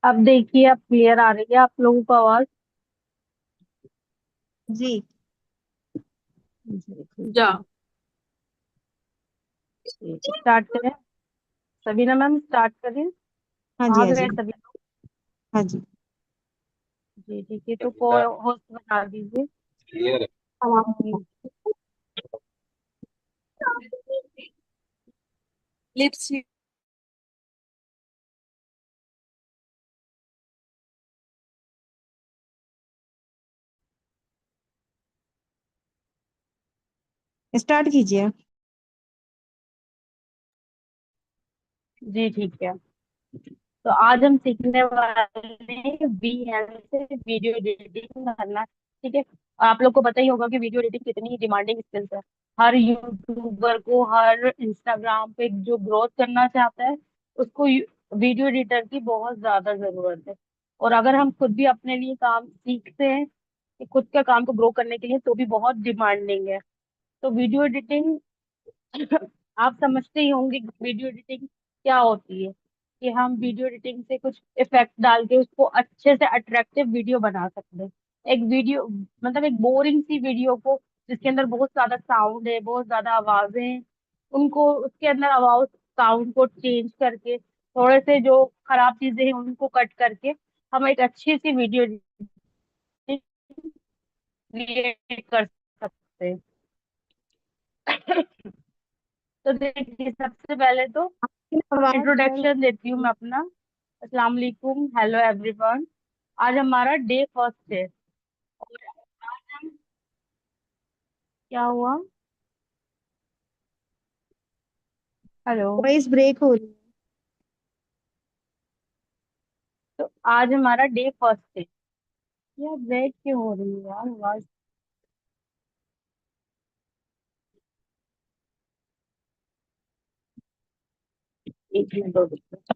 अब देखिए, अब क्लियर आ रही है आप लोगों को आवाज? जी। जी ठीक जा। है। स्टार्ट करें? सबीना मैम स्टार्ट करें? हाँ जी, आ हाँ जी। गए सभी लोग? हाँ जी। जी ठीक है, तो को होस्ट बना दीजिए। लिप्स। स्टार्ट कीजिए। जी ठीक है। तो आज हम सीखने वाले हैं वीएन से वीडियो एडिटिंग करना। ठीक है। आप लोग को पता ही होगा कि वीडियो एडिटिंग कितनी डिमांडिंग स्किल्स है। हर यूट्यूबर को, हर इंस्टाग्राम पे जो ग्रोथ करना चाहता है, उसको वीडियो एडिटर की बहुत ज्यादा जरूरत है। और अगर हम खुद भी अपने लिए काम सीखते हैं कि खुद का काम को ग्रो करने के लिए, तो भी बहुत डिमांडिंग है। तो वीडियो एडिटिंग आप समझते ही होंगे वीडियो एडिटिंग क्या होती है। कि हम वीडियो एडिटिंग से कुछ इफेक्ट डाल के उसको अच्छे से अट्रैक्टिव वीडियो बना सकते हैं। एक वीडियो, मतलब एक बोरिंग सी वीडियो को, जिसके अंदर बहुत ज्यादा साउंड है, बहुत ज्यादा आवाजें हैं, उनको उसके अंदर आवाज साउंड को चेंज करके, थोड़े से जो खराब चीजें हैं उनको कट करके, हम एक अच्छी सी वीडियो क्रिएट कर सकते हैं। तो देखिए, सबसे पहले तो आपकी आवाज बहुत। इंट्रोडक्शन देती हूँ मैं अपना। अस्सलाम वालेकुम, हेलो एवरीवन। आज हमारा डे फर्स्ट है। और आज हम, क्या हुआ? हेलो। वॉइस ब्रेक हो रही तो आज हमारा डे फर्स्ट है। यार ब्रेक क्यों हो रही है यार आवाज? एक मिनट दो मिनट।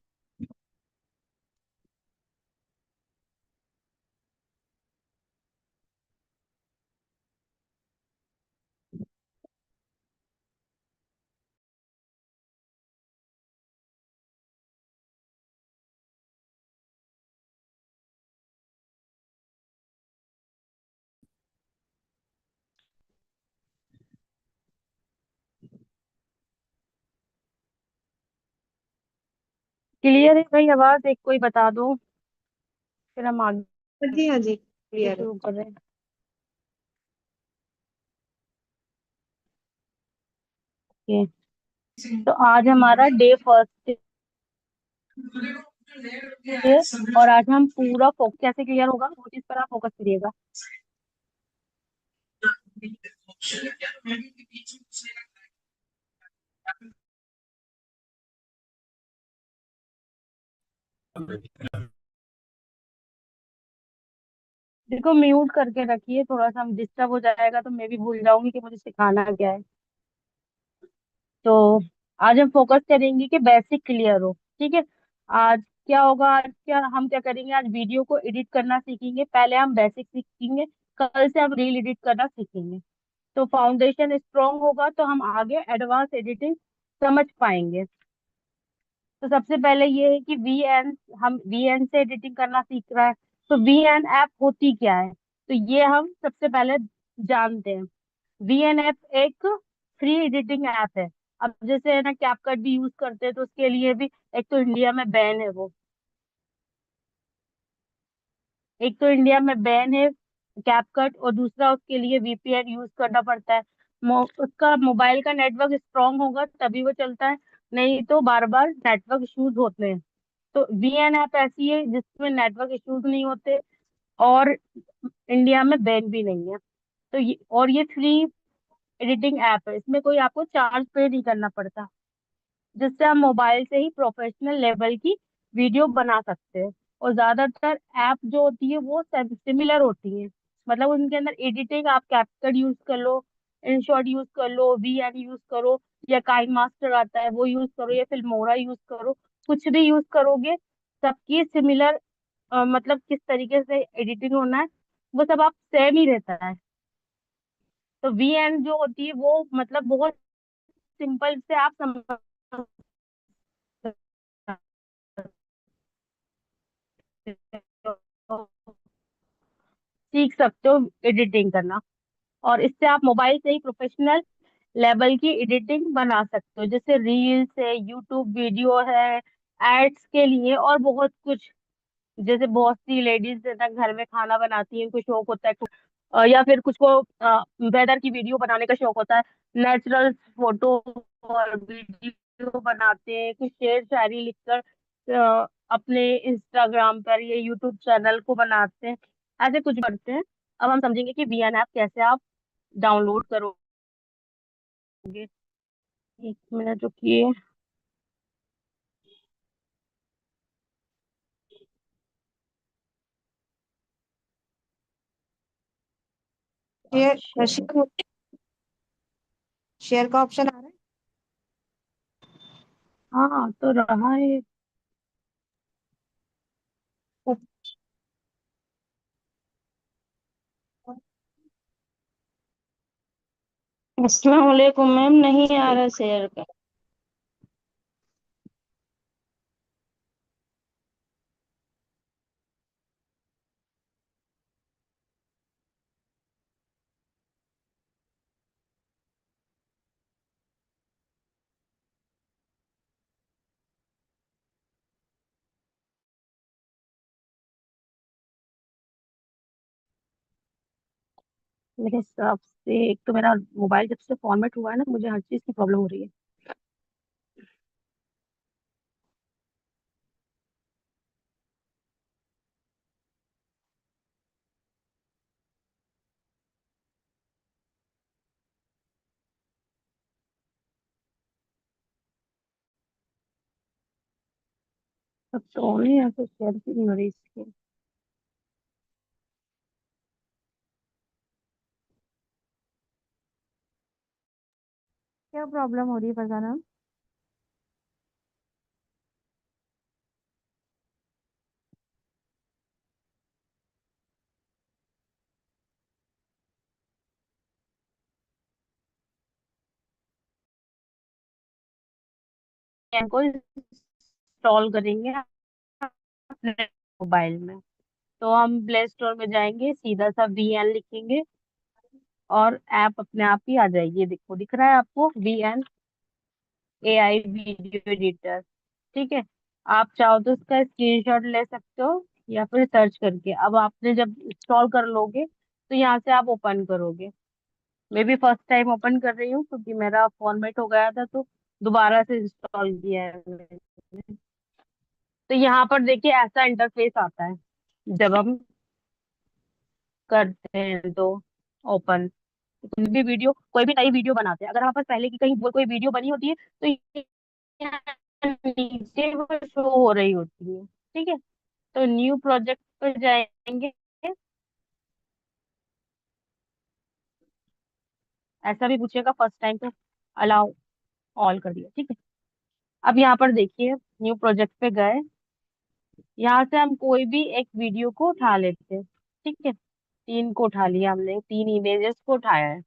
क्लियर है भाई आवाज? एक कोई बता दो, फिर हम आगे है। जी हाँ जी, क्लियर है। शुरू कर रहे हैं। तो आज हमारा डे फर्स्ट है। और आज हम पूरा फोकस, कैसे क्लियर होगा वो चीज पर आप फोकस करिएगा। देखो, म्यूट करके रखिए, थोड़ा सा हम डिस्टर्ब हो जाएगा तो मैं भी भूल जाऊंगी कि मुझे सिखाना क्या है। तो आज हम फोकस करेंगे कि बेसिक क्लियर हो। ठीक है। आज क्या होगा, आज क्या हम क्या करेंगे, आज वीडियो को एडिट करना सीखेंगे। पहले हम बेसिक सीखेंगे, कल से हम रील एडिट करना सीखेंगे। तो फाउंडेशन स्ट्रांग होगा तो हम आगे एडवांस एडिटिंग समझ पाएंगे। तो सबसे पहले ये है कि वीएन, हम वीएन से एडिटिंग करना सीख रहा है। तो वीएन ऐप होती क्या है, तो ये हम सबसे पहले जानते हैं। वीएन ऐप एक फ्री एडिटिंग ऐप है। अब जैसे है ना, कैपकट भी यूज करते हैं, तो उसके लिए भी एक तो इंडिया में बैन है वो, एक तो इंडिया में बैन है कैपकट, और दूसरा उसके लिए वीपीएन यूज करना पड़ता है। उसका मोबाइल का नेटवर्क स्ट्रांग होगा तभी वो चलता है, नहीं तो बार बार नेटवर्क इश्यूज होते हैं। तो वीएन ऐप ऐसी है जिसमें नेटवर्क इश्यूज नहीं होते, और इंडिया में बैन भी नहीं है। तो ये फ्री एडिटिंग ऐप है, इसमें कोई आपको चार्ज पे नहीं करना पड़ता, जिससे हम मोबाइल से ही प्रोफेशनल लेवल की वीडियो बना सकते हैं। और ज्यादातर ऐप जो होती है वो सिमिलर होती है, मतलब उनके अंदर एडिटिंग, आप कैपकट यूज कर लो, इनशॉट यूज कर लो, वीएन यूज करो, या काइन मास्टर आता है वो यूज करो, या फिल्मोरा यूज करो, कुछ भी यूज करोगे, सबकी सिमिलर, मतलब किस तरीके से एडिटिंग होना है वो सब आप सेम ही रहता है। तो वी एन जो होती है वो मतलब बहुत सिंपल से आप समझ सकते हो, सीख सकते हो एडिटिंग करना। और इससे आप मोबाइल से ही प्रोफेशनल लेवल की एडिटिंग बना सकते हो, जैसे रील्स है, यूट्यूब वीडियो है, एड्स के लिए और बहुत कुछ। जैसे बहुत सी लेडीज है ना घर में खाना बनाती हैं, कुछ शौक होता है या फिर कुछ को वेदर की वीडियो बनाने का शौक होता है, नेचुरल फोटो और वीडियो बनाते हैं, कुछ शेर शायरी लिखकर अपने इंस्टाग्राम पर या यूट्यूब चैनल को बनाते हैं, ऐसे कुछ करते हैं। अब हम समझेंगे कि वीएन ऐप कैसे आप डाउनलोड करोगे। एक मिनट रुकिए। शेयर अच्छा। शेयर शेयर का ऑप्शन आ रहा है। हाँ तो रहा है। अस्सलाम वालेकुम मैम, नहीं आ रहा शेयर का। मेरे हिसाब से एक तो मेरा मोबाइल जब से फॉर्मेट हुआ है ना, मुझे हर चीज की प्रॉब्लम हो रही है। अब तो नहीं ऐसे शेयर की नहीं हो रही इसकी। क्या प्रॉब्लम हो रही है फरजाना? को इंस्टॉल करेंगे अपने मोबाइल में। तो हम प्ले स्टोर में जाएंगे, सीधा सा वीएन लिखेंगे और ऐप अपने आप ही आ जाएगी। ये देखो दिख रहा है आपको, वीएन एआई वीडियो एडिटर। ठीक है। आप चाहो तो इसका स्क्रीनशॉट ले सकते हो या फिर सर्च करके। अब आपने जब इंस्टॉल कर लोगे तो यहाँ से आप ओपन करोगे। मैं भी फर्स्ट टाइम ओपन कर रही हूँ क्योंकि मेरा फॉर्मेट हो गया था, तो दोबारा से इंस्टॉल किया है मैंने। तो यहाँ पर देखिए ऐसा इंटरफेस आता है जब हम करते हैं तो ओपन। कोई भी वीडियो, कोई भी नई वीडियो बनाते हैं, अगर हमारे पास पहले की कहीं कोई वीडियो बनी होती है तो ये यहाँ नीचे वो शो हो रही होती है। ठीक है। तो न्यू प्रोजेक्ट पर जाएंगे। ऐसा भी पूछेगा फर्स्ट टाइम तो अलाउ ऑल कर दिया। ठीक है। अब यहाँ पर देखिए न्यू प्रोजेक्ट पे गए। यहाँ से हम कोई भी एक वीडियो को उठा लेते हैं। ठीक है। तीन को उठा लिया हमने, तीन इमेजेस को उठाया है।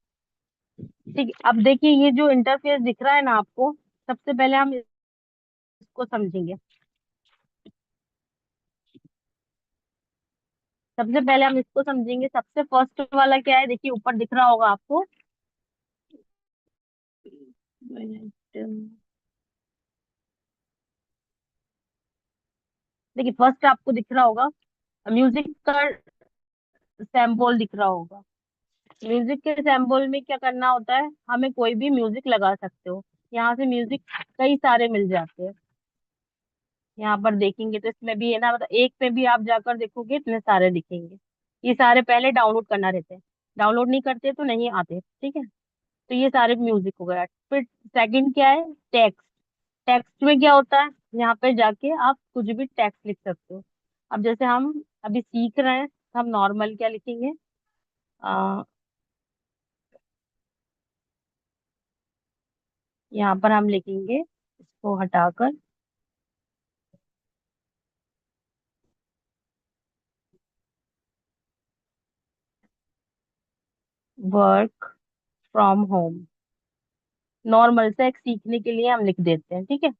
ठीक है। अब देखिए ये जो इंटरफेस दिख रहा है ना आपको, सबसे पहले हम इसको समझेंगे। सबसे पहले हम इसको समझेंगे। सबसे फर्स्ट वाला क्या है, देखिए ऊपर दिख रहा होगा आपको। देखिए फर्स्ट आपको दिख रहा होगा म्यूजिक का सैंपल दिख रहा होगा। म्यूजिक के सैंपल में क्या करना होता है, हमें कोई भी म्यूजिक लगा सकते हो। यहाँ से म्यूजिक कई सारे मिल जाते हैं। यहाँ पर देखेंगे तो इसमें भी है ना, मतलब एक पे भी आप जाकर देखोगे इतने सारे दिखेंगे। ये सारे पहले डाउनलोड करना रहते हैं, डाउनलोड नहीं करते तो नहीं आते। ठीक है। तो ये सारे म्यूजिक हो गया। फिर सेकंड क्या है, टेक्स्ट। टेक्स्ट में क्या होता है, यहाँ पे जाके आप कुछ भी टेक्स्ट लिख सकते हो। अब जैसे हम अभी सीख रहे हैं तो हम नॉर्मल क्या लिखेंगे, आ, यहाँ पर हम लिखेंगे इसको हटाकर वर्क फ्रॉम होम, नॉर्मल से एक सीखने के लिए हम लिख देते हैं, ठीक है।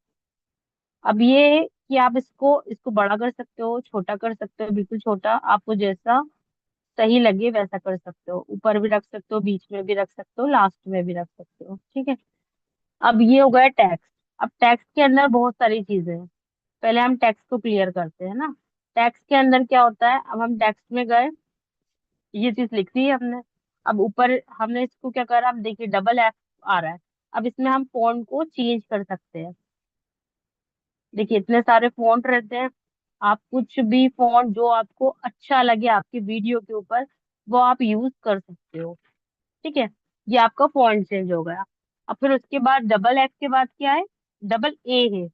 अब ये कि आप इसको इसको बड़ा कर सकते हो, छोटा कर सकते हो, बिल्कुल छोटा, आपको जैसा सही लगे वैसा कर सकते हो, ऊपर भी रख सकते हो, बीच में भी रख सकते हो, लास्ट में भी रख सकते हो, ठीक है। अब ये हो गया टेक्स्ट। अब टेक्स्ट के अंदर बहुत सारी चीजें हैं, पहले हम टेक्स्ट को क्लियर करते हैं ना। टेक्स्ट के अंदर क्या होता है, अब हम टेक्स्ट में गए, ये चीज लिख दी है हमने। अब ऊपर हमने इसको क्या करा, अब देखिए डबल एफ आ रहा है। अब इसमें हम फॉन्ट को चेंज कर सकते हैं। देखिए इतने सारे फॉन्ट रहते हैं, आप कुछ भी फॉन्ट जो आपको अच्छा लगे आपकी वीडियो के ऊपर, वो आप यूज कर सकते हो, ठीक है। ये आपका फॉन्ट चेंज हो गया। अब फिर उसके बाद डबल एफ के बाद क्या है, डबल ए है।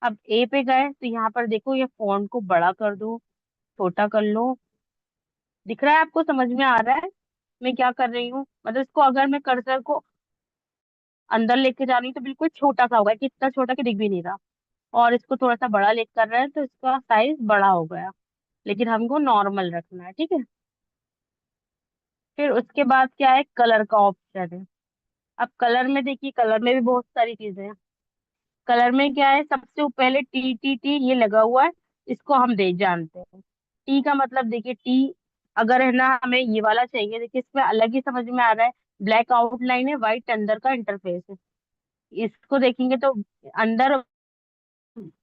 अब ए पे गए तो यहाँ पर देखो, ये फॉन्ट को बड़ा कर दो, छोटा कर लो। दिख रहा है आपको, समझ में आ रहा है मैं क्या कर रही हूँ? मतलब इसको अगर मैं कर्सर को अंदर लेके जा रही हूँ तो बिल्कुल छोटा सा होगा, कि इतना छोटा कि दिख भी नहीं रहा। और इसको थोड़ा सा बड़ा लेकर कर रहे हैं तो इसका साइज बड़ा हो गया, लेकिन हमको नॉर्मल रखना है, ठीक है। फिर उसके बाद क्या है, कलर का ऑप्शन है। अब कलर में देखिए, कलर में भी बहुत सारी चीजें हैं। कलर में क्या है, सबसे पहले टी टी टी ये लगा हुआ है, इसको हम देख जानते हैं। टी का मतलब देखिए, टी अगर है ना हमें ये वाला चाहिए, देखिए इसमें अलग ही समझ में आ रहा है। ब्लैक आउटलाइन है, व्हाइट अंदर का इंटरफेस है। इसको देखेंगे तो अंदर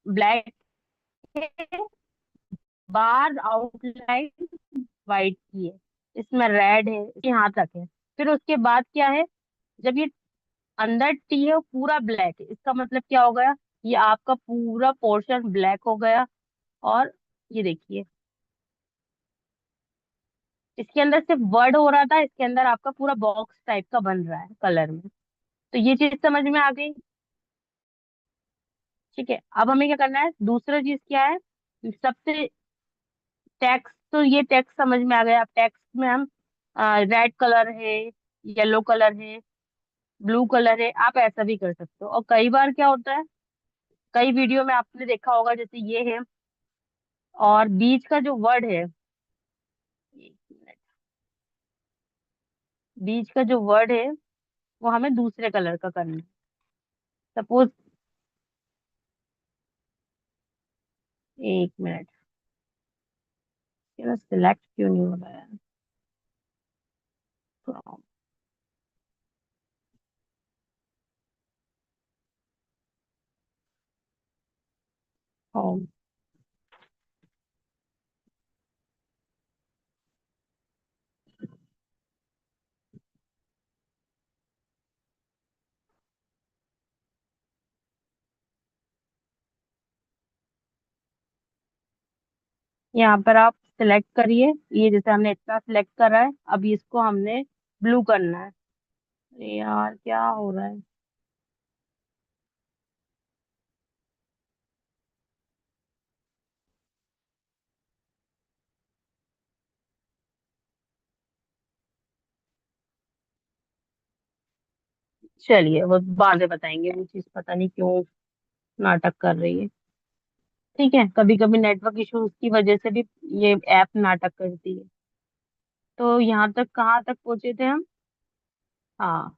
ब्लैक है, बाहर आउटलाइन व्हाइट की है, इसमें रेड है, इसके हाथ तक है। फिर उसके बाद क्या है, जब ये अंदर टी है वो पूरा ब्लैक है, इसका मतलब क्या हो गया, ये आपका पूरा पोर्शन ब्लैक हो गया। और ये देखिए, इसके अंदर सिर्फ वर्ड हो रहा था, इसके अंदर आपका पूरा बॉक्स टाइप का बन रहा है कलर में। तो ये चीज समझ में आ गई, ठीक है। अब हमें क्या करना है, दूसरा चीज क्या है, सबसे टेक्स्ट, तो ये टेक्स्ट समझ में आ गया। अब टेक्स्ट में हम रेड कलर है, येलो कलर है, ब्लू कलर है, आप ऐसा भी कर सकते हो। और कई बार क्या होता है, कई वीडियो में आपने देखा होगा, जैसे ये है, और बीच का जो वर्ड है, एक मिनट, बीच का जो वर्ड है वो हमें दूसरे कलर का करना है। सपोज, एक मिनट, सिलेक्ट क्यों नहीं हो रहा है, From home। यहाँ पर आप सिलेक्ट करिए, ये जैसे हमने इतना सिलेक्ट करा है, अब इसको हमने ब्लू करना है। अरे यार क्या हो रहा है, चलिए वो बाद में बताएंगे, वो चीज पता नहीं क्यों नाटक कर रही है। ठीक है, कभी कभी नेटवर्क इश्यूज की वजह से भी ये ऐप नाटक करती है। तो यहाँ तक, कहाँ तक पहुंचे थे हम? हाँ,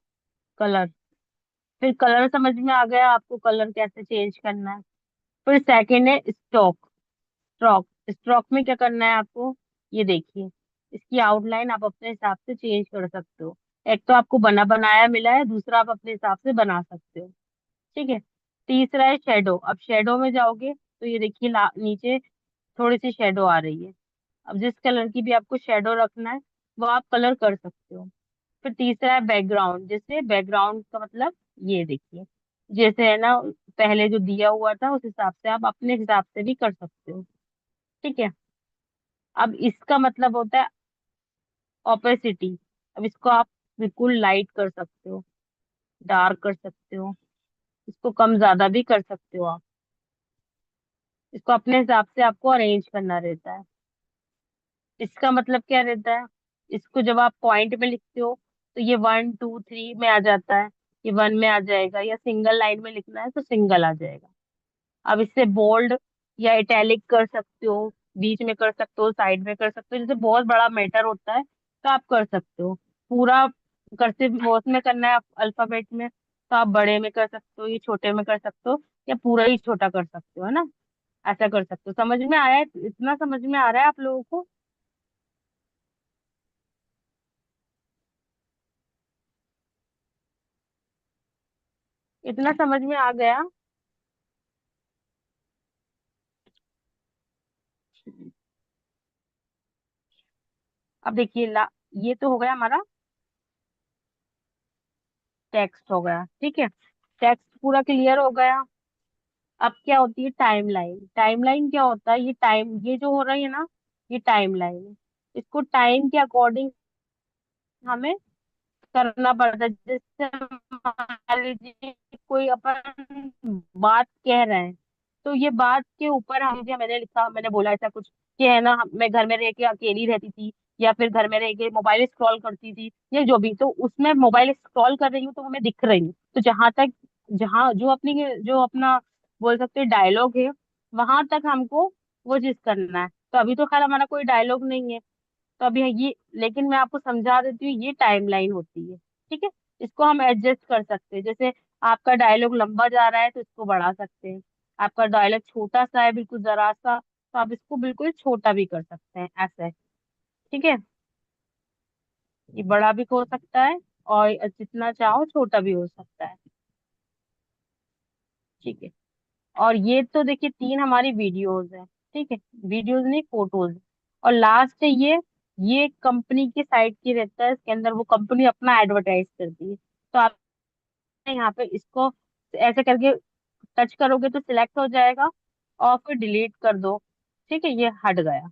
कलर। फिर कलर समझ में आ गया आपको, कलर कैसे चेंज करना है। फिर सेकंड है स्ट्रोक। स्ट्रोक, स्ट्रोक में क्या करना है आपको, ये देखिए, इसकी आउटलाइन आप अपने हिसाब से चेंज कर सकते हो। एक तो आपको बना बनाया मिला है, दूसरा आप अपने हिसाब से बना सकते हो, ठीक है। तीसरा है शेडो। अब शेडो में जाओगे तो ये देखिए, नीचे थोड़ी सी शेडो आ रही है। अब जिस कलर की भी आपको शेडो रखना है वो आप कलर कर सकते हो। फिर तीसरा है बैकग्राउंड। जैसे बैकग्राउंड का मतलब, ये देखिए, जैसे है ना पहले जो दिया हुआ था उस हिसाब से आप अपने हिसाब से भी कर सकते हो, ठीक है। अब इसका मतलब होता है ओपेसिटी। अब इसको आप बिल्कुल लाइट कर सकते हो, डार्क कर सकते हो, इसको कम ज्यादा भी कर सकते हो आप। इसको अपने हिसाब से आपको अरेंज करना रहता है। इसका मतलब क्या रहता है, इसको जब आप पॉइंट में लिखते हो तो ये 1 2 3 में आ जाता है, ये 1 में आ जाएगा, या सिंगल लाइन में लिखना है तो सिंगल आ जाएगा। अब इससे बोल्ड या इटैलिक कर सकते हो, बीच में कर सकते हो, साइड में कर सकते हो, जैसे बहुत बड़ा मैटर होता है तो आप कर सकते हो। पूरा कर्सिव फोर्थ में करना है अल्फाबेट में, तो आप बड़े में कर सकते हो, ये छोटे में कर सकते हो, या पूरा ही छोटा कर सकते हो, है ना। ऐसा कर सकते हो। समझ में आया है? इतना समझ में आ रहा है आप लोगों को? इतना समझ में आ गया? अब देखिए ये तो हो गया हमारा टेक्स्ट हो गया, ठीक है। टेक्स्ट पूरा क्लियर हो गया। अब क्या होती है टाइमलाइन? टाइमलाइन क्या होता है? ये टाइम, ये जो हो रही है ना, ये टाइमलाइन है। इसको टाइम के अकॉर्डिंग हमें करना पड़ता है। जैसे मान लीजिए कोई अपन बात कह रहे हैं, तो ये बात के ऊपर हम, जो मैंने लिखा, मैंने बोला ऐसा कुछ कि है ना, मैं घर में रह के अकेली रहती थी, या फिर घर में रह के मोबाइल स्क्रॉल करती थी, या जो भी, तो उसमें मोबाइल स्क्रॉल कर रही हूँ तो हमें दिख रही हूँ, तो जहां तक, जहां जो अपना बोल सकते हैं डायलॉग है, वहां तक हमको वो चीज करना है। तो अभी तो खैर हमारा कोई डायलॉग नहीं है, तो अभी ये, लेकिन मैं आपको समझा देती हूँ, ये टाइमलाइन होती है, ठीक है। इसको हम एडजस्ट कर सकते हैं। जैसे आपका डायलॉग लंबा जा रहा है तो इसको बढ़ा सकते हैं, आपका डायलॉग छोटा सा है, बिल्कुल जरा सा, तो आप इसको बिल्कुल छोटा भी कर सकते हैं, ऐसा है, ठीक है। ये बड़ा भी हो सकता है, और जितना चाहो छोटा भी हो सकता है, ठीक है। और ये तो देखिए तीन हमारी वीडियोस है, ठीक है। वीडियोस नहीं, फोटोज। और लास्ट है ये कंपनी की साइट की रहता है, इसके अंदर वो कंपनी अपना एडवर्टाइज करती है। तो आप यहाँ पे इसको ऐसे करके टच करोगे तो सिलेक्ट हो जाएगा, और फिर डिलीट कर दो, ठीक है, ये हट गया।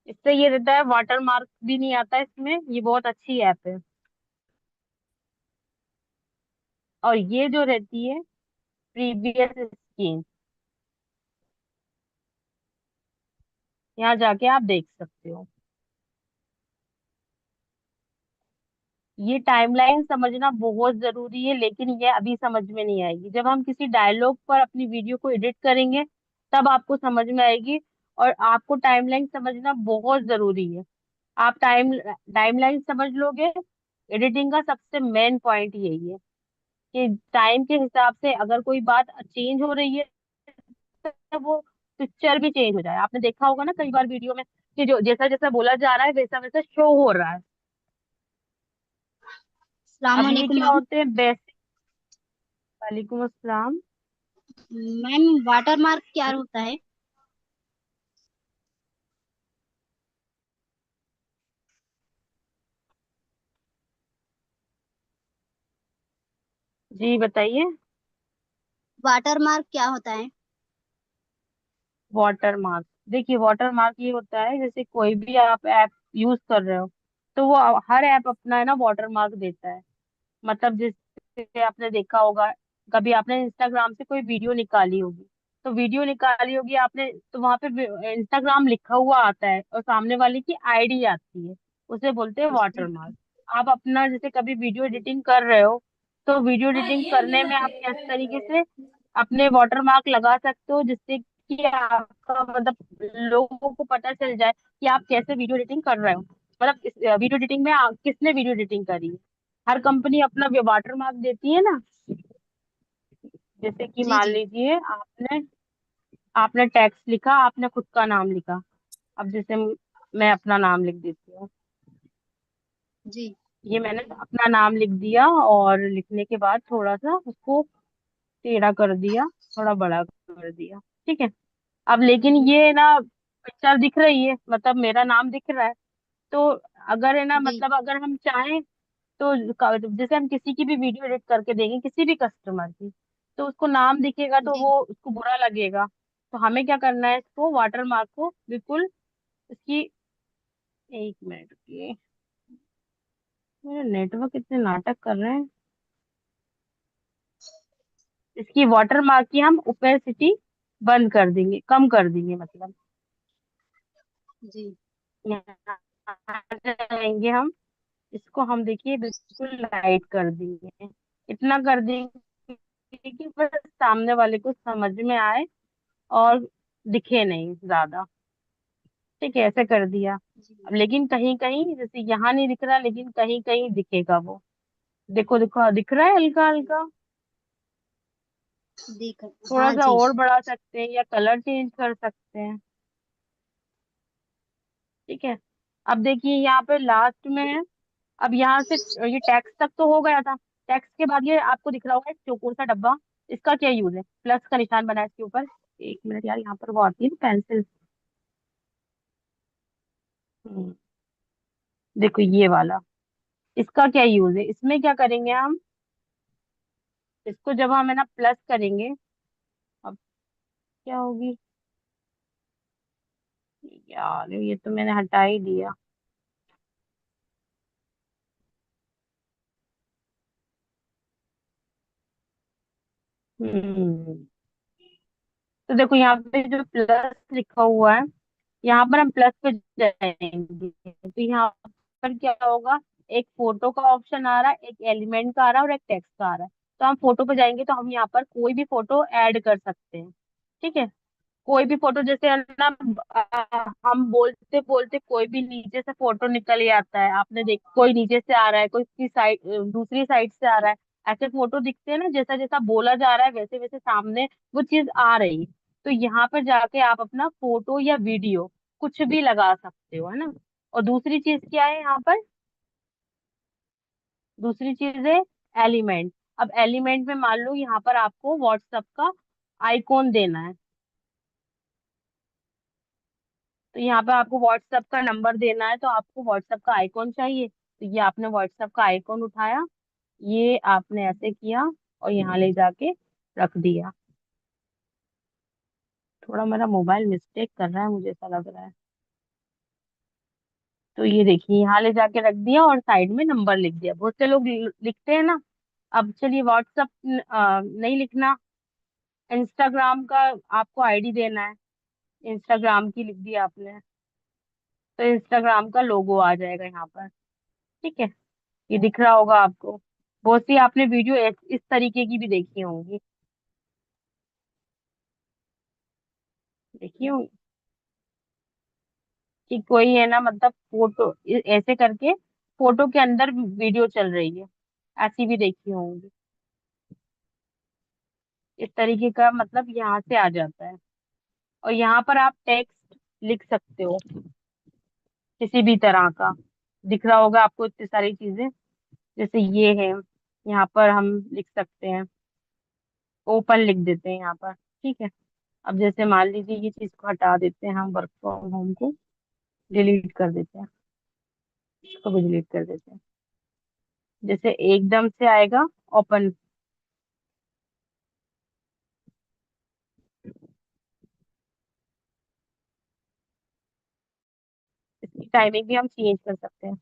इससे ये रहता है वाटर मार्क भी नहीं आता इसमें, ये बहुत अच्छी ऐप है। और ये जो रहती है प्रीवियस स्क्रीन, यहाँ जाके आप देख सकते हो। ये टाइमलाइन समझना बहुत जरूरी है, लेकिन ये अभी समझ में नहीं आएगी। जब हम किसी डायलॉग पर अपनी वीडियो को एडिट करेंगे, तब आपको समझ में आएगी। और आपको टाइमलाइन समझना बहुत जरूरी है। आप टाइमलाइन समझ लोगे, एडिटिंग का सबसे मेन पॉइंट यही है कि टाइम के हिसाब से अगर कोई बात चेंज हो रही है, तो वो पिक्चर भी चेंज हो जाए। आपने देखा होगा ना कई बार वीडियो में कि जो जैसा जैसा बोला जा रहा है वैसा वैसा शो हो रहा है। अस्सलाम अब ये वालेकुम क्या मैम। होते हैं बेसिक। वालेकुम अस्सलाम। मैम वाटर मार्क क्या होता है? जी बताइए। वाटर मार्क क्या होता है? वाटर मार्क, देखिए वाटर मार्क ये होता है, जैसे कोई भी आप ऐप यूज कर रहे हो, तो वो हर ऐप अपना है ना वाटर मार्क देता है। मतलब जैसे आपने देखा होगा, कभी आपने इंस्टाग्राम से कोई वीडियो निकाली होगी, तो वीडियो निकाली होगी आपने, तो वहां पे इंस्टाग्राम लिखा हुआ आता है और सामने वाले की आईडी आती है, उसे बोलते हैं वाटर मार्क। आप अपना जैसे कभी वीडियो एडिटिंग कर रहे हो, तो वीडियो एडिटिंग करने में आप किस तरीके से अपने वाटर मार्क लगा सकते हो, जिससे कि आपका मतलब लोगों को पता चल जाए कि आप कैसे वीडियो एडिटिंग कर रहे हो। मतलब इस वीडियो एडिटिंग में किसने वीडियो एडिटिंग करी है। हर कंपनी अपना वाटर मार्क देती है ना। जैसे कि जी मान जी लीजिए आपने आपने टेक्स्ट लिखा, आपने खुद का नाम लिखा। अब जैसे मैं अपना नाम लिख देती हूँ। जी ये मैंने अपना नाम लिख दिया, और लिखने के बाद थोड़ा सा उसको टेढ़ा कर दिया, थोड़ा बड़ा कर दिया, ठीक है। अब लेकिन ये ना पिक्चर दिख रही है, मतलब मेरा नाम दिख रहा है। तो अगर है ना, जी मतलब अगर हम चाहें तो जैसे हम किसी की भी वीडियो एडिट करके देंगे, किसी भी कस्टमर की, तो उसको नाम दिखेगा तो जी वो उसको बुरा लगेगा। तो हमें क्या करना है, इसको वाटर मार्क को बिल्कुल इसकी, एक मिनट की, मेरे नेटवर्क इतने नाटक कर रहे हैं। इसकी वाटर मार्क की हम ओपेसिटी बंद कर देंगे, कम कर देंगे, मतलब जी यहाँ जाएंगे हम, इसको हम देखिए बिल्कुल लाइट कर देंगे, इतना कर देंगे कि बस सामने वाले को समझ में आए और दिखे नहीं ज्यादा, ठीक है, ऐसे कर दिया। जी। अब लेकिन कहीं कहीं जैसे यहाँ नहीं दिख रहा, लेकिन कहीं कहीं दिखेगा वो। देखो देखो, दिख रहा है हल्का हल्का। देख। थोड़ा हाँ सा जी। और बढ़ा सकते हैं या कलर चेंज कर सकते हैं। ठीक है। अब देखिए यहाँ पे लास्ट में है। अब यहाँ से ये टैक्स तक तो हो गया था। टैक्स के बाद ये आपको दिख रहा होगा एक चौकोर सा डब्बा। इसका क्या यूज है? प्लस का निशान बना है इसके ऊपर। एक मिनट यार, यहाँ पर वो आती है ना पेंसिल। हम्म, देखो ये वाला। इसका क्या यूज है? इसमें क्या करेंगे हम? इसको जब हम है ना प्लस करेंगे। अब क्या होगी? यार ये तो मैंने हटा ही दिया। हम्म। तो देखो यहाँ पे जो प्लस लिखा हुआ है, यहाँ पर हम प्लस पे जाएंगे तो यहाँ पर क्या होगा? एक फोटो का ऑप्शन आ रहा है, एक एलिमेंट का आ रहा है और एक टेक्स्ट का आ रहा है। तो हम फोटो पे जाएंगे तो हम यहाँ पर कोई भी फोटो ऐड कर सकते हैं। ठीक है। कोई भी फोटो जैसे है ना, हम बोलते बोलते कोई भी नीचे से फोटो निकल ही आता है। आपने देख, कोई नीचे से आ रहा है, कोई की साइड, दूसरी साइड से आ रहा है। ऐसे फोटो दिखते हैं ना, जैसा जैसा बोला जा रहा है वैसे वैसे सामने वो चीज आ रही है। तो यहाँ पर जाके आप अपना फोटो या वीडियो कुछ भी लगा सकते हो, है ना। और दूसरी चीज क्या है यहाँ पर? दूसरी चीज है एलिमेंट। अब एलिमेंट में मान लो यहाँ पर आपको व्हाट्सएप का आइकॉन देना है। तो यहाँ पे आपको व्हाट्सएप का नंबर देना है, तो आपको व्हाट्सएप का आइकॉन चाहिए। तो ये आपने व्हाट्सएप का आइकॉन उठाया, ये आपने ऐसे किया और यहाँ ले जाके रख दिया। थोड़ा मेरा मोबाइल मिस्टेक कर रहा है, मुझे ऐसा लग रहा है। तो ये देखिए यहाँ ले जाके रख दिया और साइड में नंबर लिख दिया। बहुत से लोग लिखते हैं ना। अब चलिए व्हाट्सएप नहीं लिखना, इंस्टाग्राम का आपको आईडी देना है। इंस्टाग्राम की लिख दिया आपने, तो इंस्टाग्राम का लोगो आ जाएगा यहाँ पर। ठीक है। ये दिख रहा होगा आपको। बहुत सी आपने वीडियो इस तरीके की भी देखी होंगी। देखी होंगी कि कोई है ना, मतलब फोटो ऐसे करके फोटो के अंदर वीडियो चल रही है। ऐसी भी देखी होंगी। इस तरीके का मतलब यहाँ से आ जाता है। और यहाँ पर आप टेक्स्ट लिख सकते हो किसी भी तरह का। दिख रहा होगा आपको इतनी सारी चीजें। जैसे ये है, यहाँ पर हम लिख सकते हैं। ओपन लिख देते हैं यहाँ पर। ठीक है। अब जैसे मान लीजिए ये चीज को हटा देते हैं, हम वर्क फ्रॉम होम को डिलीट कर देते हैं। इसको भी डिलीट कर देते हैं। जैसे एकदम से आएगा ओपन। इसकी टाइमिंग भी हम चेंज कर सकते हैं।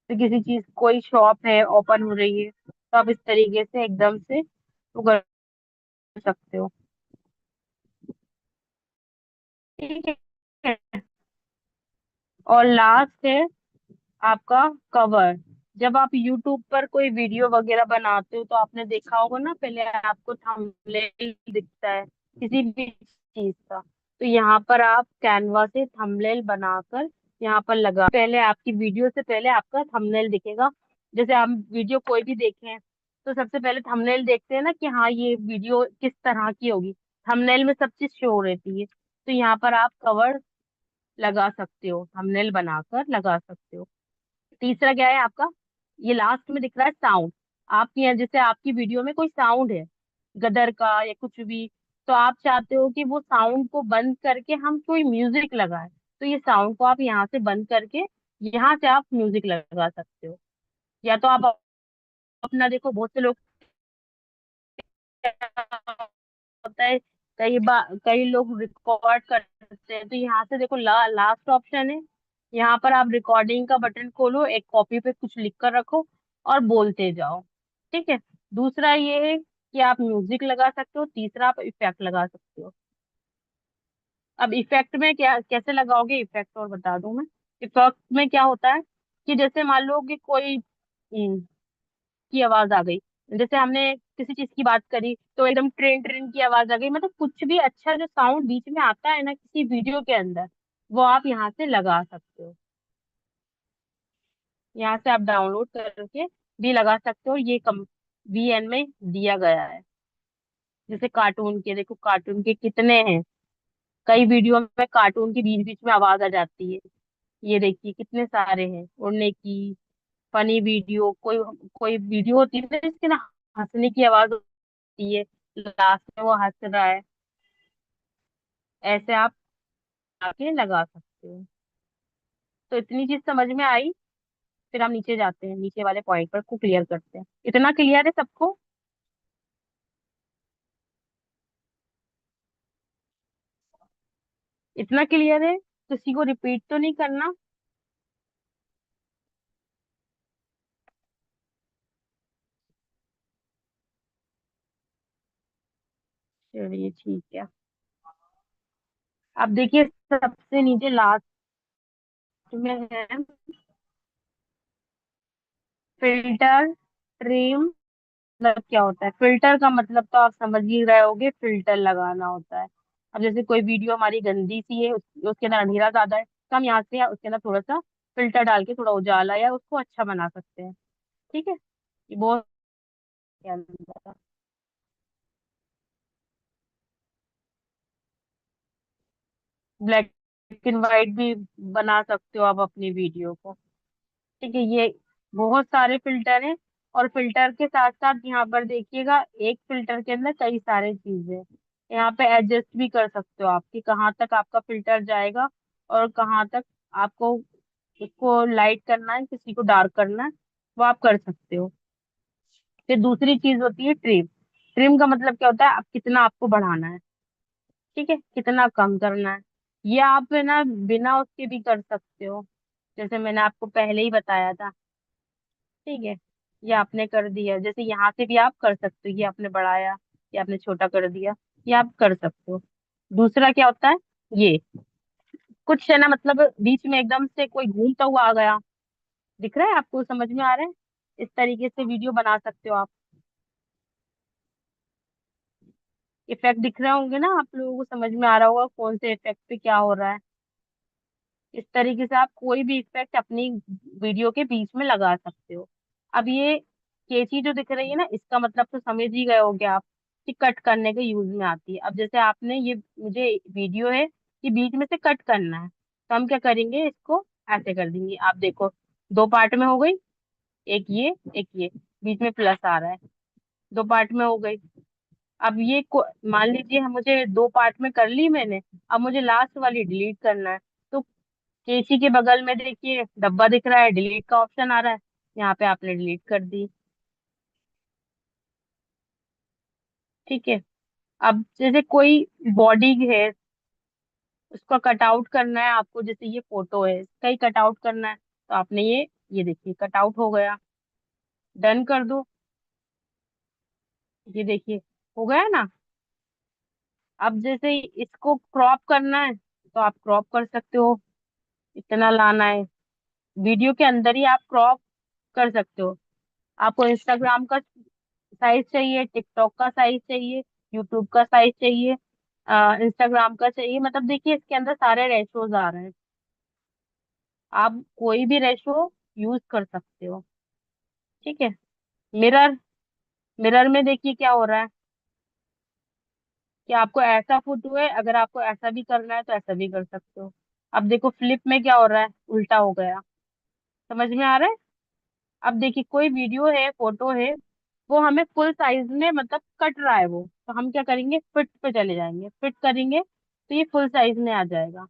तो किसी चीज, कोई शॉप है ओपन हो रही है, तो आप इस तरीके से एकदम से वो कर सकते हो। ठीक है। और लास्ट है आपका कवर। जब आप यूट्यूब पर कोई वीडियो वगैरह बनाते हो तो आपने देखा होगा ना, पहले आपको थंबनेल दिखता है किसी भी चीज का। तो यहाँ पर आप कैनवा से थंबनेल बनाकर यहाँ पर लगा, पहले आपकी वीडियो से पहले आपका थंबनेल दिखेगा। जैसे हम वीडियो कोई भी देखें तो सबसे पहले थंबनेल देखते हैं ना कि हाँ ये वीडियो किस तरह की होगी। थंबनेल में सब चीज शो रहती है। तो यहाँ पर आप कवर लगा सकते हो, थंबनेल बनाकर लगा सकते हो। तीसरा क्या है आपका? ये लास्ट में दिख रहा है साउंड। आप यहाँ जैसे आपकी वीडियो में कोई साउंड है, गदर का या कुछ भी, तो आप चाहते हो कि वो साउंड को बंद करके हम कोई म्यूजिक लगाए। तो ये साउंड को आप यहाँ से बंद करके यहाँ से आप म्यूजिक लगा सकते हो। या तो आप अपना, देखो बहुत से लोग होता है, कई बार कई लोग रिकॉर्ड करते हैं। तो यहाँ से देखो लास्ट ऑप्शन है। यहाँ पर आप रिकॉर्डिंग का बटन खोलो, एक कॉपी पे कुछ लिख कर रखो और बोलते जाओ। ठीक है। दूसरा ये है कि आप म्यूजिक लगा सकते हो, तीसरा आप इफेक्ट लगा सकते हो। अब इफेक्ट में क्या कैसे लगाओगे इफेक्ट, और बता दूं मैं। इफेक्ट में क्या होता है कि जैसे मान लो कि कोई की आवाज आ गई, जैसे हमने किसी चीज की बात करी तो एकदम ट्रेन ट्रेन की आवाज आ गई, मतलब कुछ भी अच्छा जो साउंड बीच में आता है ना किसी वीडियो के अंदर, वो आप यहाँ से लगा सकते हो। यहाँ से आप डाउनलोड करके भी लगा सकते हो। ये कम वीएन में दिया गया है। जैसे कार्टून के, देखो कार्टून के कितने हैं, कई वीडियो में कार्टून के बीच बीच में आवाज आ जाती है। ये देखिए कितने सारे हैं, उड़ने की फनी वीडियो, कोई कोई वीडियो होती है ना जिसके ना हंसने की आवाज होती है, लास्ट में वो हंस रहा है। ऐसे आप आके लगा सकते हो। तो इतनी चीज समझ में आई। फिर हम नीचे जाते हैं, नीचे वाले पॉइंट पर को क्लियर करते हैं। इतना क्लियर है सबको? इतना क्लियर है? किसी को रिपीट तो नहीं करना? चलिए ठीक है। अब देखिए सबसे नीचे लास्ट में है फिल्टर ट्रिम। मतलब क्या होता है फिल्टर का? मतलब तो आप समझ ही रहे होगे, फिल्टर लगाना होता है। अब जैसे कोई वीडियो हमारी गंदी सी है, उसके अंदर अंधेरा ज्यादा है, तो हम यहाँ से या उसके अंदर थोड़ा सा फिल्टर डाल के थोड़ा उजाला या उसको अच्छा बना सकते हैं। ठीक है, ये बहुत के अंदर ब्लैक एंड व्हाइट भी बना सकते हो आप अपनी वीडियो को। ठीक है, ये बहुत सारे फिल्टर हैं। और फिल्टर के साथ साथ यहाँ पर देखिएगा, एक फिल्टर के अंदर कई सारे चीजें हैं। यहाँ पे एडजस्ट भी कर सकते हो आप कि कहाँ तक आपका फिल्टर जाएगा और कहाँ तक आपको उसको लाइट करना है, किसी को डार्क करना है, वो आप कर सकते हो। फिर दूसरी चीज होती है ट्रिम। ट्रिम का मतलब क्या होता है, आप कितना आपको बढ़ाना है, ठीक है, कितना कम करना है। ये आप है ना बिना उसके भी कर सकते हो, जैसे मैंने आपको पहले ही बताया था। ठीक है, ये आपने कर दिया, जैसे यहाँ से भी आप कर सकते हो, ये आपने बढ़ाया, ये आपने छोटा कर दिया, ये आप कर सकते हो। दूसरा क्या होता है, ये कुछ है ना, मतलब बीच में एकदम से कोई घूमता हुआ आ गया, दिख रहा है आपको, समझ में आ रहा है? इस तरीके से वीडियो बना सकते हो आप। इफेक्ट दिख रहे होंगे ना आप लोगों को, समझ में आ रहा होगा कौन से इफेक्ट पे क्या हो रहा है। इस तरीके से आप कोई भी इफेक्ट अपनी वीडियो के बीच में लगा सकते हो। अब ये कैंची जो दिख रही है ना, इसका मतलब तो समझ ही गए होगे आप कि कट करने के यूज में आती है। अब जैसे आपने ये, मुझे वीडियो है कि बीच में से कट करना है, तो हम क्या करेंगे, इसको ऐसे कर देंगे। आप देखो, दो पार्ट में हो गई, एक ये एक ये, बीच में प्लस आ रहा है, दो पार्ट में हो गई। अब ये मान लीजिए हम, मुझे दो पार्ट में कर ली मैंने, अब मुझे लास्ट वाली डिलीट करना है। तो केसी के बगल में देखिए डब्बा दिख रहा है, डिलीट का ऑप्शन आ रहा है, यहाँ पे आपने डिलीट कर दी। ठीक है, अब जैसे कोई बॉडी है, उसका कट आउट करना है आपको, जैसे ये फोटो है, इसका ही कट आउट करना है, तो आपने ये देखिए कट आउट हो गया। डन कर दो, ये देखिए हो गया ना। अब जैसे इसको क्रॉप करना है, तो आप क्रॉप कर सकते हो, इतना लाना है, वीडियो के अंदर ही आप क्रॉप कर सकते हो। आपको इंस्टाग्राम का साइज चाहिए, टिकटॉक का साइज चाहिए, यूट्यूब का साइज चाहिए, इंस्टाग्राम का चाहिए, मतलब देखिए इसके अंदर सारे रेशोज आ रहे हैं। आप कोई भी रेशो यूज कर सकते हो। ठीक है, मिरर, मिरर में देखिए क्या हो रहा है, कि आपको ऐसा फोटो है, अगर आपको ऐसा भी करना है तो ऐसा भी कर सकते हो। अब देखो फ्लिप में क्या हो रहा है, उल्टा हो गया। समझ में आ रहा है? अब देखिए कोई वीडियो है, फोटो है, वो हमें फुल साइज में मतलब कट रहा है वो, तो हम क्या करेंगे, फिट पे चले जाएंगे, फिट करेंगे तो ये फुल साइज में आ जाएगा।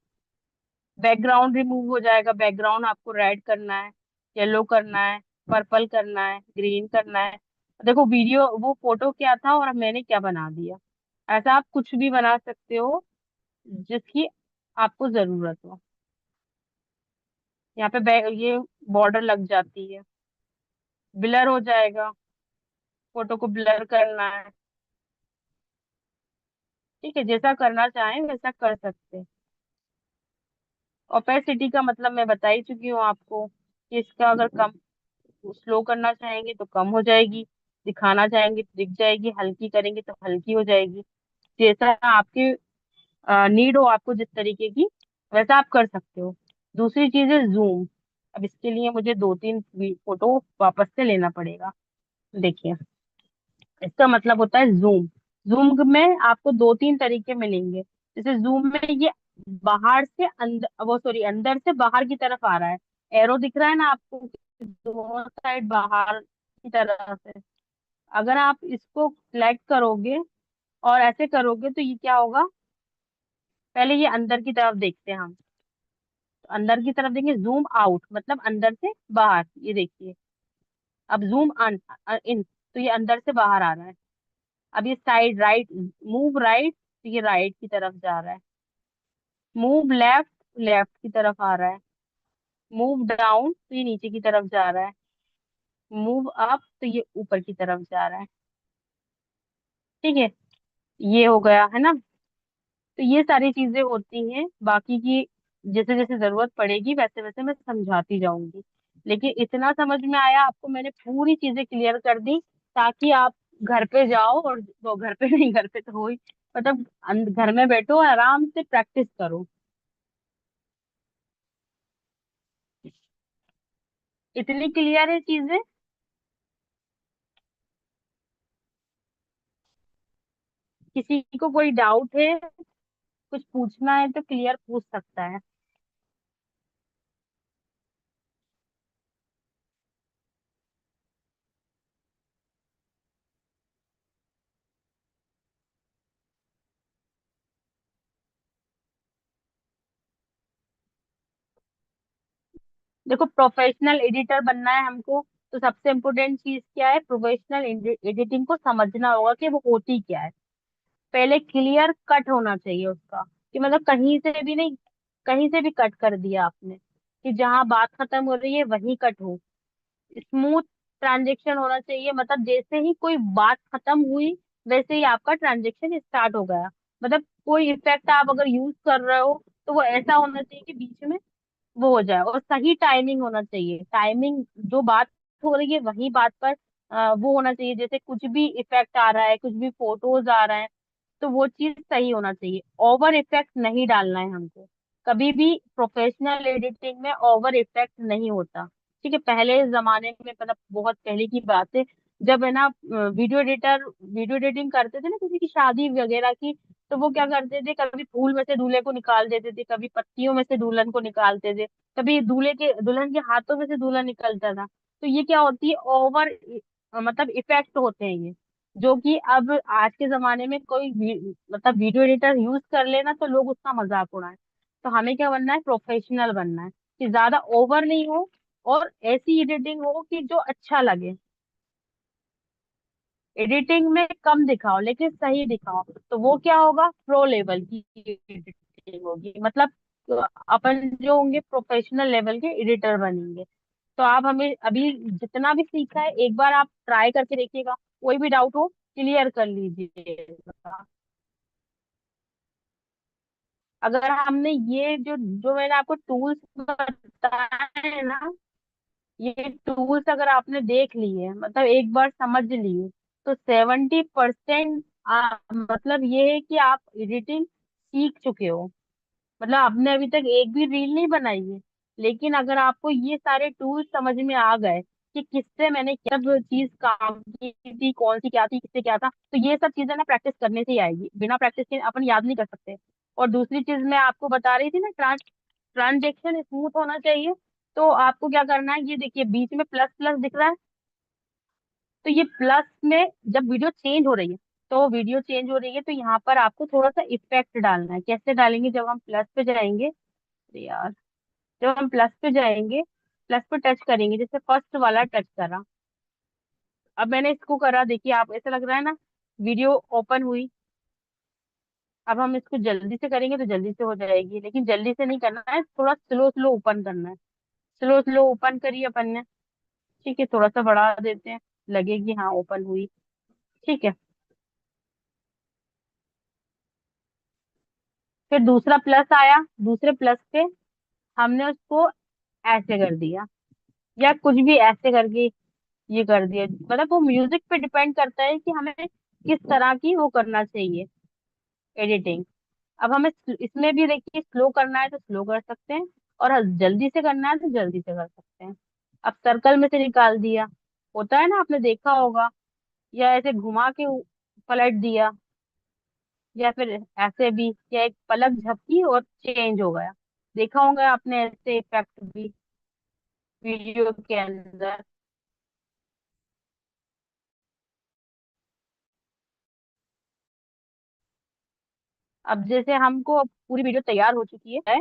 बैकग्राउंड रिमूव हो जाएगा, बैकग्राउंड आपको रेड करना है, येलो करना है, पर्पल करना है, ग्रीन करना है। देखो वीडियो, वो फोटो क्या था और मैंने क्या बना दिया। ऐसा आप कुछ भी बना सकते हो जिसकी आपको जरूरत हो। यहाँ पे ये बॉर्डर लग जाती है, ब्लर हो जाएगा, फोटो को ब्लर करना है। ठीक है, जैसा करना चाहें वैसा कर सकते हैं। ओपेसिटी का मतलब मैं बता ही चुकी हूँ आपको, कि इसका अगर कम स्लो करना चाहेंगे तो कम हो जाएगी, दिखाना चाहेंगे तो दिख जाएगी, हल्की करेंगे तो हल्की हो जाएगी। जैसा आपकी नीड हो, आपको जिस तरीके की, वैसा आप कर सकते हो। दूसरी चीज है जूम। अब इसके लिए मुझे 2-3 फोटो वापस से लेना पड़ेगा। देखिए, इसका मतलब होता है जूम। जूम में आपको 2-3 तरीके मिलेंगे। जैसे जूम में ये बाहर से अंदर, वो सॉरी, अंदर से बाहर की तरफ आ रहा है। एरो दिख रहा है ना आपको कि दोनों साइड बाहर की तरफ है। अगर आप इसको सिलेक्ट करोगे और ऐसे करोगे तो ये क्या होगा, पहले ये अंदर की तरफ देखते हैं हम। तो अंदर की तरफ देंगे, जूम आउट मतलब अंदर से बाहर, ये देखिए। अब जूम इन, तो ये अंदर से बाहर आ रहा है। अब ये साइड राइट, मूव राइट, तो ये राइट की तरफ जा रहा है। मूव लेफ्ट, लेफ्ट की तरफ आ रहा है। मूव डाउन, तो ये नीचे की तरफ जा रहा है। मूव अप, तो ये ऊपर की तरफ जा रहा है। ठीक है, ये हो गया है ना। तो ये सारी चीजें होती हैं, बाकी की जैसे जैसे जरूरत पड़ेगी वैसे वैसे मैं समझाती जाऊंगी। लेकिन इतना समझ में आया आपको, मैंने पूरी चीजें क्लियर कर दी, ताकि आप घर पे जाओ और वो घर पे नहीं, घर पे तो हो ही, मतलब घर में बैठो आराम से प्रैक्टिस करो। इतनी क्लियर है चीजें। किसी को कोई डाउट है, कुछ पूछना है तो क्लियर पूछ सकता है। देखो, प्रोफेशनल एडिटर बनना है हमको, तो सबसे इम्पोर्टेंट चीज क्या है, प्रोफेशनल एडिटिंग को समझना होगा कि वो होती क्या है। पहले क्लियर कट होना चाहिए उसका, कि मतलब कहीं से भी नहीं, कहीं से भी कट कर दिया आपने, कि जहां बात खत्म हो रही है वहीं कट हो। स्मूथ ट्रांजेक्शन होना चाहिए, मतलब जैसे ही कोई बात खत्म हुई वैसे ही आपका ट्रांजेक्शन स्टार्ट हो गया। मतलब कोई इफेक्ट आप अगर यूज कर रहे हो तो वो ऐसा होना चाहिए कि बीच में वो हो जाए, और सही टाइमिंग होना चाहिए। टाइमिंग, जो बात हो रही है वही बात पर वो होना चाहिए। जैसे कुछ भी इफेक्ट आ रहा है, कुछ भी फोटोज आ रहा है, तो वो चीज सही होना चाहिए। ओवर इफेक्ट नहीं डालना है हमको कभी भी। प्रोफेशनल एडिटिंग में ओवर इफेक्ट नहीं होता। ठीक है, पहले जमाने में, मतलब बहुत पहले की बात है, जब है ना वीडियो एडिटिंग करते थे ना किसी की शादी वगैरह की, तो वो क्या करते थे, कभी फूल में से दूल्हे को निकाल देते थे, कभी पत्तियों में से दुल्हन को निकालते थे, कभी दुल्हन के हाथों में से दूल्हा निकलता था। तो ये क्या होती है, ओवर मतलब इफेक्ट होते हैं ये, जो कि अब आज के जमाने में कोई मतलब वीडियो एडिटर यूज कर लेना तो लोग उसका मजाक उड़ाएं। तो हमें क्या बनना है, प्रोफेशनल बनना है, कि ज्यादा ओवर नहीं हो, और ऐसी एडिटिंग हो कि जो अच्छा लगे। एडिटिंग में कम दिखाओ लेकिन सही दिखाओ, तो वो क्या होगा, प्रो लेवल की एडिटिंग होगी। मतलब अपन जो होंगे प्रोफेशनल लेवल के एडिटर बनेंगे। तो आप हमें अभी जितना भी सीखा है एक बार आप ट्राई करके देखिएगा, कोई भी डाउट हो क्लियर कर लीजिएगा। अगर हमने ये जो जो मैंने आपको टूल्स बताए ना, ये टूल्स अगर आपने देख लिए, मतलब एक बार समझ लिए, तो 70% मतलब ये है कि आप एडिटिंग सीख चुके हो। मतलब आपने अभी तक एक भी रील नहीं बनाई है, लेकिन अगर आपको ये सारे टूल्स समझ में आ गए कि किससे मैंने क्या सब चीज काम की थी, कौन सी क्या थी, किससे क्या था, तो ये सब चीजें ना प्रैक्टिस करने से ही आएगी, बिना प्रैक्टिस के अपन याद नहीं कर सकते। और दूसरी चीज मैं आपको बता रही थी ना, ट्रांजेक्शन स्मूथ होना चाहिए। तो आपको क्या करना है, ये देखिए बीच में प्लस प्लस दिख रहा है, तो ये प्लस में जब वीडियो चेंज हो रही है, तो वीडियो चेंज हो रही है तो यहाँ पर आपको थोड़ा सा इफेक्ट डालना है। कैसे डालेंगे, जब हम प्लस पे जाएंगे, अरे यार, जब हम प्लस पे जाएंगे, प्लस पे टच करेंगे, जैसे फर्स्ट वाला टच करा, अब मैंने इसको करा, देखिए आप, ऐसा लग रहा है ना, वीडियो ओपन हुई। अब हम इसको जल्दी से करेंगे तो जल्दी से हो जाएगी, लेकिन जल्दी से नहीं करना है, थोड़ा स्लो स्लो ओपन करना है। स्लो स्लो ओपन करिए अपन ने। ठीक है, थोड़ा सा बढ़ा देते हैं, लगेगी हाँ ओपन हुई। ठीक है, फिर दूसरा प्लस आया, दूसरे प्लस पे हमने उसको ऐसे कर दिया, या कुछ भी ऐसे करके ये कर दिया, मतलब वो म्यूजिक पे डिपेंड करता है कि हमें किस तरह की वो करना चाहिए एडिटिंग। अब हमें इसमें भी देखिए स्लो करना है तो स्लो कर सकते हैं, और जल्दी से करना है तो जल्दी से कर सकते हैं। अब सर्कल में से निकाल दिया, होता है ना, आपने देखा होगा, या ऐसे घुमा के पलट दिया, या फिर ऐसे भी, या एक पलक झपकी और चेंज हो गया। देखा होगा आपने ऐसे इफेक्ट भी वीडियो के अंदर। अब जैसे हमको अब पूरी वीडियो तैयार हो चुकी है,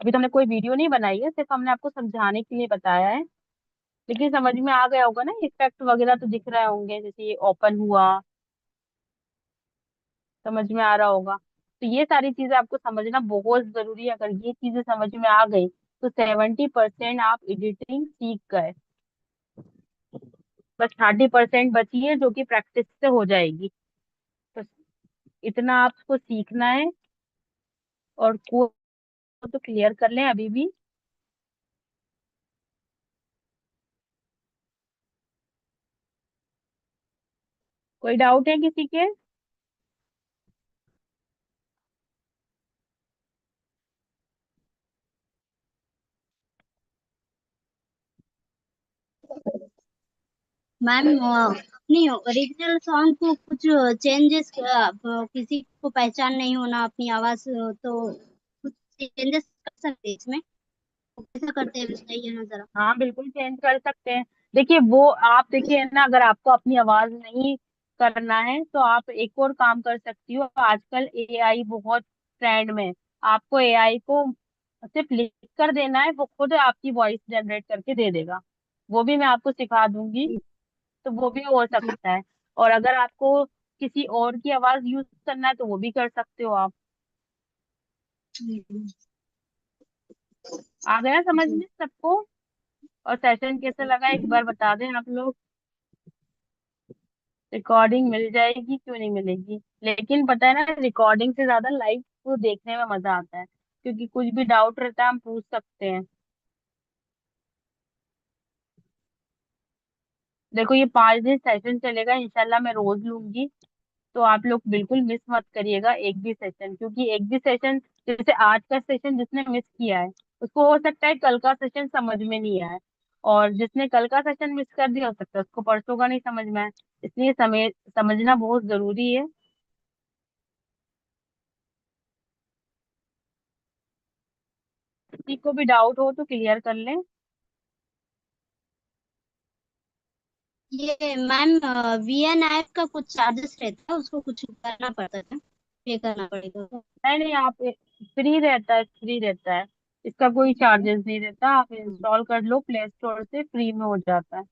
अभी तो हमने कोई वीडियो नहीं बनाई है, सिर्फ हमने आपको समझाने के लिए बताया है। लेकिन समझ में आ गया होगा ना, इफेक्ट वगैरह तो दिख रहे होंगे, जैसे ये ओपन हुआ, समझ में आ रहा होगा। तो ये सारी चीजें आपको समझना बहुत जरूरी है। अगर ये चीजें समझ में आ गई तो 70% आप एडिटिंग सीख गए। बस 30% बची है जो कि प्रैक्टिस से हो जाएगी। तो इतना आपको सीखना है, और कोड तो क्लियर कर लें अभी भी। कोई डाउट है किसी के? मैम अपनी ओरिजिनल सॉन्ग को कुछ चेंजेस, किसी को पहचान नहीं होना अपनी आवाज, तो कुछ चेंजेस कर सकते हैं इसमें? वो कैसा करते हैं बताइए ना जरा। हाँ बिल्कुल चेंज कर सकते हैं। देखिए वो आप देखिए ना, अगर आपको अपनी आवाज नहीं करना है तो आप एक और काम कर सकती हो। आजकल एआई बहुत ट्रेंड में है। आपको एआई को सिर्फ लिख कर देना है, वो खुद आपकी वॉइस जनरेट करके दे देगा। वो भी मैं आपको सिखा दूंगी, तो वो भी हो सकता है। और अगर आपको किसी और की आवाज यूज करना है तो वो भी कर सकते हो आप। हम्म, आ गया समझ जी। में सबको? और सेशन कैसे लगा एक बार बता दें आप लोग। रिकॉर्डिंग मिल जाएगी, क्यों नहीं मिलेगी, लेकिन पता है ना, रिकॉर्डिंग से ज्यादा लाइव को देखने में मजा आता है, क्योंकि कुछ भी डाउट रहता है हम पूछ सकते हैं। देखो ये 5 दिन सेशन चलेगा, इंशाल्लाह मैं रोज लूंगी। तो आप लोग बिल्कुल मिस मत करिएगा एक भी सेशन, क्योंकि एक भी सेशन, जैसे आज का सेशन जिसने मिस किया है उसको हो सकता है कल का सेशन समझ में नहीं आए, और जिसने कल का सेशन मिस कर दिया हो सकता है उसको परसों का नहीं समझ में आए। इसलिए समझना बहुत जरूरी है। किसी को भी डाउट हो तो क्लियर कर लें। ये मैम वीएन ऐप का कुछ चार्जेस रहता है, उसको कुछ करना पड़ता है, पे करना पड़ेगा? नहीं नहीं, आप फ्री रहता है, फ्री रहता है। इसका कोई चार्जेस नहीं रहता, आप इंस्टॉल कर लो प्ले स्टोर से, फ्री में हो जाता है।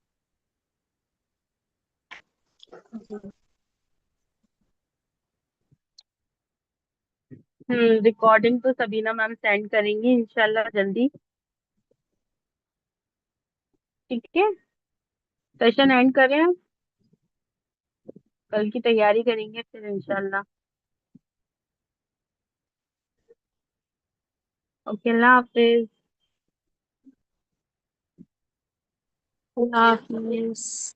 रिकॉर्डिंग तो सबीना मैम सेंड करेंगी इंशाल्लाह जल्दी। ठीक है, सेशन एंड करें हम, कल की तैयारी करेंगे फिर इंशाल्लाह। ओके, अल्लाह हाफिज। अल्लाह हाफिज।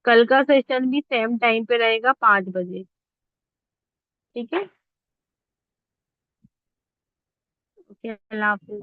कल का सेशन भी सेम टाइम पे रहेगा, 5 बजे। ठीक है, ओके, अल्लाह हाफिज।